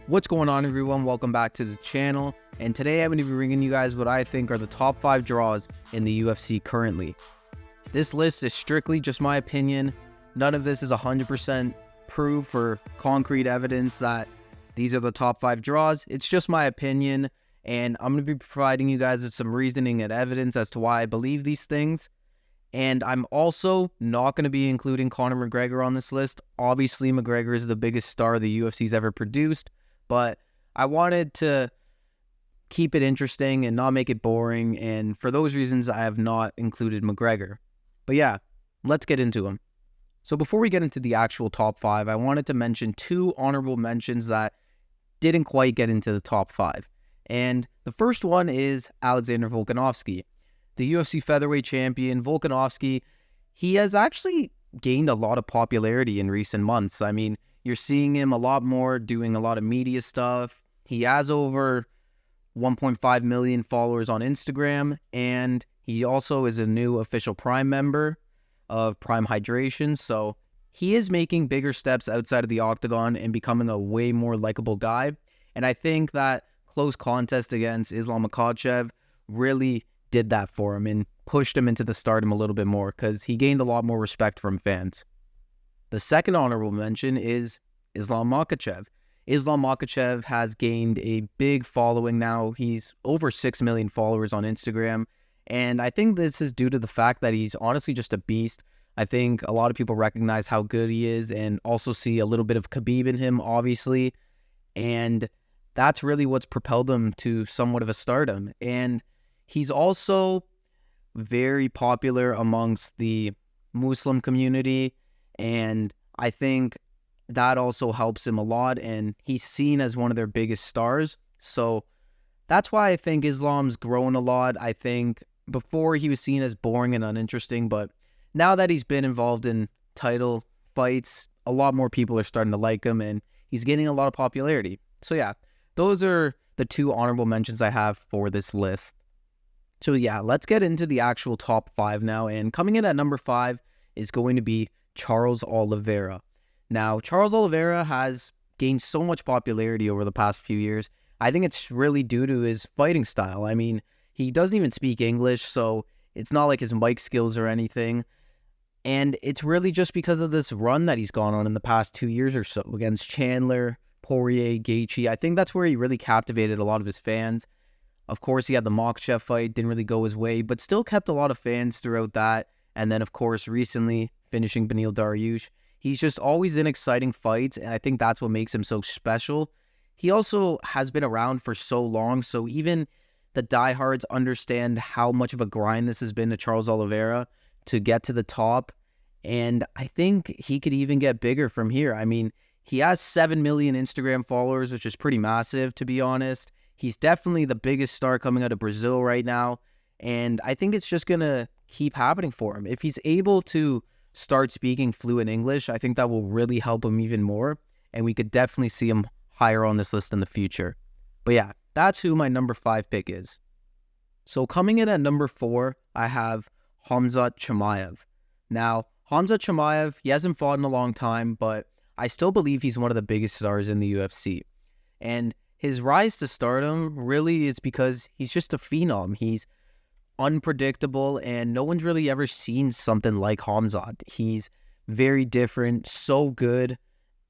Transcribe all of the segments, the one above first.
What's going on, everyone? Welcome back to the channel, and today I'm going to be bringing you guys what I think are the top 5 draws in the UFC currently. This list is strictly just my opinion. None of this is 100% proof or concrete evidence that these are the top 5 draws. It's just my opinion, and I'm going to be providing you guys with some reasoning and evidence as to why I believe these things. And I'm also not going to be including Conor McGregor on this list. Obviously, McGregor is the biggest star the UFC's ever produced, but I wanted to keep it interesting and not make it boring, and for those reasons, I have not included McGregor. But yeah, let's get into him. So before we get into the actual top 5, I wanted to mention 2 honorable mentions that didn't quite get into the top 5. And the first one is Alexander Volkanovski. The UFC featherweight champion, Volkanovski, he has actually gained a lot of popularity in recent months. I mean, you're seeing him a lot more doing a lot of media stuff. He has over 1.5 million followers on Instagram, and he also is a new official Prime member of Prime Hydration. So he is making bigger steps outside of the octagon and becoming a way more likable guy. And I think that close contest against Islam Makhachev really did that for him and pushed him into the stardom a little bit more because he gained a lot more respect from fans. The second honorable mention is Islam Makhachev. Islam Makhachev has gained a big following now. He's over 6 million followers on Instagram, and I think this is due to the fact that he's honestly just a beast. I think a lot of people recognize how good he is and also see a little bit of Khabib in him, obviously, and that's really what's propelled him to somewhat of a stardom. And he's also very popular amongst the Muslim community, and I think that also helps him a lot, and he's seen as one of their biggest stars. So that's why I think Islam's grown a lot. I think before he was seen as boring and uninteresting, but now that he's been involved in title fights, a lot more people are starting to like him, and he's gaining a lot of popularity. So yeah, those are the 2 honorable mentions I have for this list. So yeah, let's get into the actual top 5 now, and coming in at number 5 is going to be Charles Oliveira. Now, Charles Oliveira has gained so much popularity over the past few years. I think it's really due to his fighting style. I mean, he doesn't even speak English, so it's not like his mic skills or anything. And it's really just because of this run that he's gone on in the past 2 years or so against Chandler, Poirier, Gaethje. I think that's where he really captivated a lot of his fans. Of course, he had the Makhachev fight, didn't really go his way, but still kept a lot of fans throughout that. And then, of course, recently finishing Beneil Dariush. He's just always in exciting fights, and I think that's what makes him so special. He also has been around for so long, so even the diehards understand how much of a grind this has been to Charles Oliveira to get to the top, and I think he could even get bigger from here. I mean, he has 7 million Instagram followers, which is pretty massive, to be honest. He's definitely the biggest star coming out of Brazil right now, and I think it's just going to keep happening for him. If he's able to start speaking fluent English, I think that will really help him even more, and we could definitely see him higher on this list in the future. But yeah, that's who my number 5 pick is. So coming in at number 4, I have Khamzat Chimaev. Now, Khamzat Chimaev, he hasn't fought in a long time, but I still believe he's one of the biggest stars in the UFC. And his rise to stardom really is because he's just a phenom. He's unpredictable, and no one's really ever seen something like Khamzat. He's very different, so good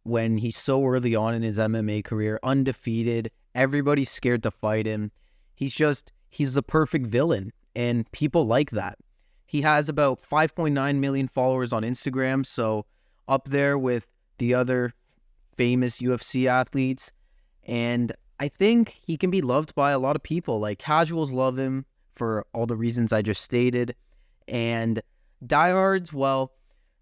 when he's so early on in his MMA career, undefeated. Everybody's scared to fight him. He's the perfect villain, and people like that. He has about 5.9 million followers on Instagram, so up there with the other famous UFC athletes, and I think he can be loved by a lot of people. Like, casuals love him for all the reasons I just stated, and diehards, well,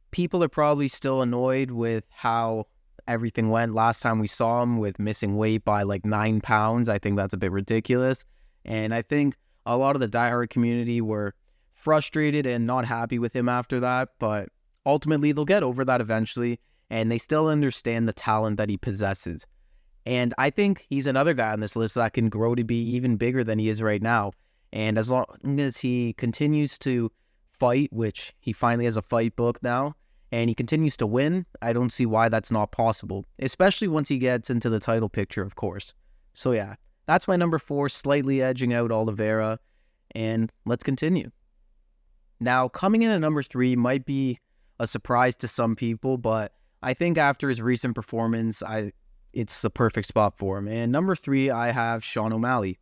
people are probably still annoyed with how everything went last time we saw him with missing weight by like 9 pounds. I think that's a bit ridiculous, and I think a lot of the diehard community were frustrated and not happy with him after that, but ultimately they'll get over that eventually, and they still understand the talent that he possesses. And I think he's another guy on this list that can grow to be even bigger than he is right now. And as long as he continues to fight, which he finally has a fight book now, and he continues to win. I don't see why that's not possible, especially once he gets into the title picture, of course. So yeah, that's my number 4, slightly edging out Oliveira, and let's continue. Now, coming in at number 3 might be a surprise to some people, but I think after his recent performance, it's the perfect spot for him. And number 3, I have Sean O'Malley.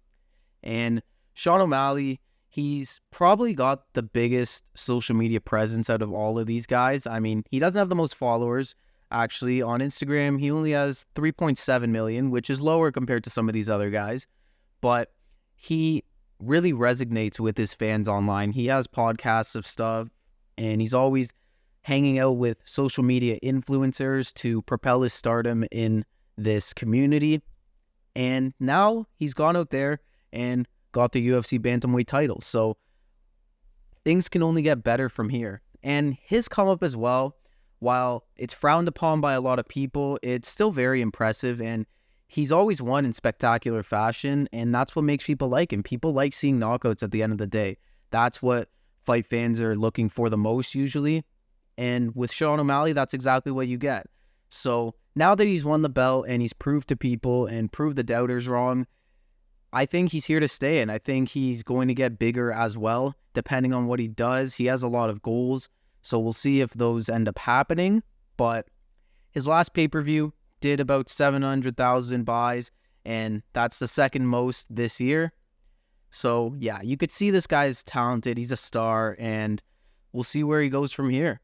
And Sean O'Malley, he's probably got the biggest social media presence out of all of these guys. I mean, he doesn't have the most followers. Actually, on Instagram, he only has 3.7 million, which is lower compared to some of these other guys. But he really resonates with his fans online. He has podcasts of stuff, and he's always hanging out with social media influencers to propel his stardom in this community. And now he's gone out there and got the UFC bantamweight title. So things can only get better from here. And his come up as well, while it's frowned upon by a lot of people, it's still very impressive, and he's always won in spectacular fashion, and that's what makes people like him. People like seeing knockouts at the end of the day. That's what fight fans are looking for the most usually. And with Sean O'Malley, that's exactly what you get. So now that he's won the belt and he's proved to people and proved the doubters wrong, I think he's here to stay, and I think he's going to get bigger as well, depending on what he does. He has a lot of goals, so we'll see if those end up happening. But his last pay-per-view did about 700,000 buys, and that's the second most this year. So yeah, you could see this guy's talented. He's a star, and we'll see where he goes from here.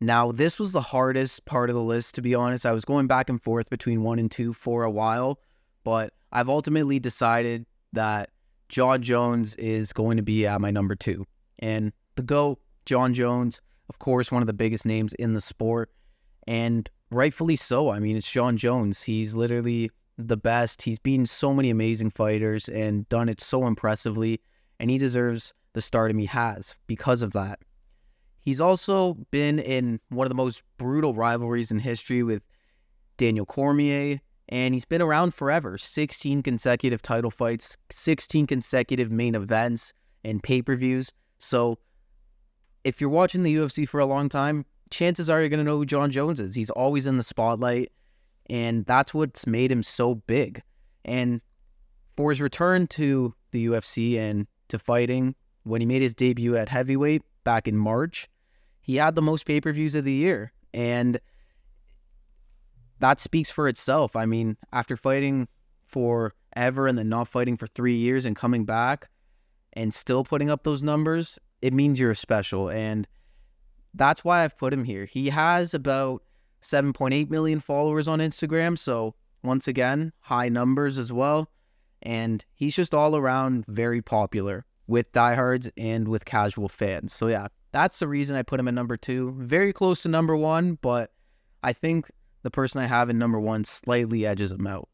Now, this was the hardest part of the list, to be honest. I was going back and forth between 1 and 2 for a while, but I've ultimately decided that Jon Jones is going to be at my number 2. And the GOAT, Jon Jones, of course, one of the biggest names in the sport, and rightfully so. I mean, it's Jon Jones. He's literally the best. He's beaten so many amazing fighters and done it so impressively, and he deserves the stardom he has because of that. He's also been in one of the most brutal rivalries in history with Daniel Cormier, and he's been around forever. 16 consecutive title fights, 16 consecutive main events and pay-per-views. So if you're watching the UFC for a long time, chances are you're going to know who Jon Jones is. He's always in the spotlight, and that's what's made him so big. And for his return to the UFC and to fighting, when he made his debut at heavyweight back in March, he had the most pay-per-views of the year, and that speaks for itself. I mean, after fighting forever and then not fighting for 3 years and coming back and still putting up those numbers, it means you're special, and that's why I've put him here. He has about 7.8 million followers on Instagram, so once again, high numbers as well, and he's just all around very popular with diehards and with casual fans. So yeah, that's the reason I put him at number 2. Very close to number 1, but I think the person I have in number 1 slightly edges him out.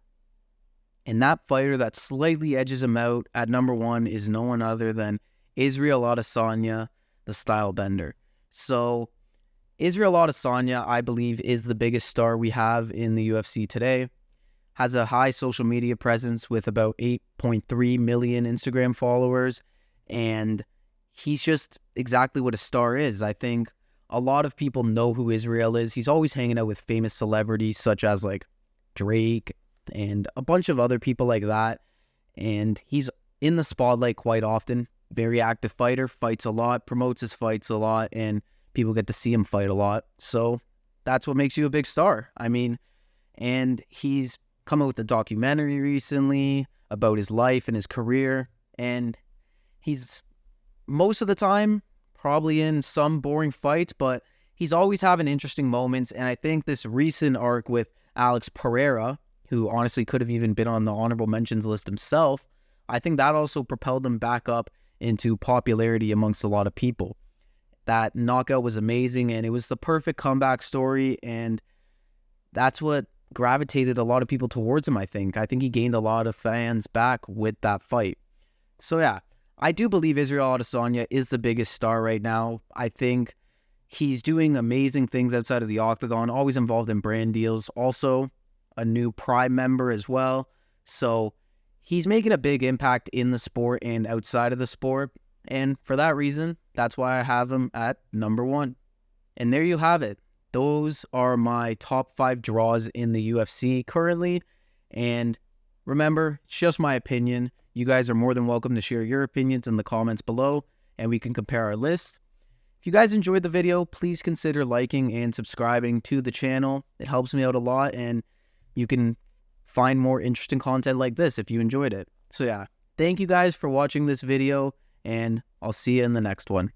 And that fighter that slightly edges him out at number 1 is no one other than Israel Adesanya, the style bender. So Israel Adesanya, I believe, is the biggest star we have in the UFC today. Has a high social media presence with about 8.3 million Instagram followers, and he's just exactly what a star is. I think a lot of people know who Israel is. He's always hanging out with famous celebrities such as like Drake and a bunch of other people like that. And he's in the spotlight quite often. Very active fighter, fights a lot, promotes his fights a lot, and people get to see him fight a lot. So that's what makes you a big star. I mean, and he's come out with a documentary recently about his life and his career. And he's most of the time probably in some boring fights, but he's always having interesting moments. And I think this recent arc with Alex Pereira, who honestly could have even been on the honorable mentions list himself, I think that also propelled him back up into popularity amongst a lot of people. That knockout was amazing, and it was the perfect comeback story, and that's what gravitated a lot of people towards him, I think. I think he gained a lot of fans back with that fight. So yeah, I do believe Israel Adesanya is the biggest star right now. I think he's doing amazing things outside of the octagon, always involved in brand deals, also a new Prime member as well. So he's making a big impact in the sport and outside of the sport. And for that reason, that's why I have him at number 1. And there you have it. Those are my top 5 draws in the UFC currently. And remember, it's just my opinion. You guys are more than welcome to share your opinions in the comments below, and we can compare our lists. If you guys enjoyed the video, please consider liking and subscribing to the channel. It helps me out a lot, and you can find more interesting content like this if you enjoyed it. So yeah, thank you guys for watching this video, and I'll see you in the next one.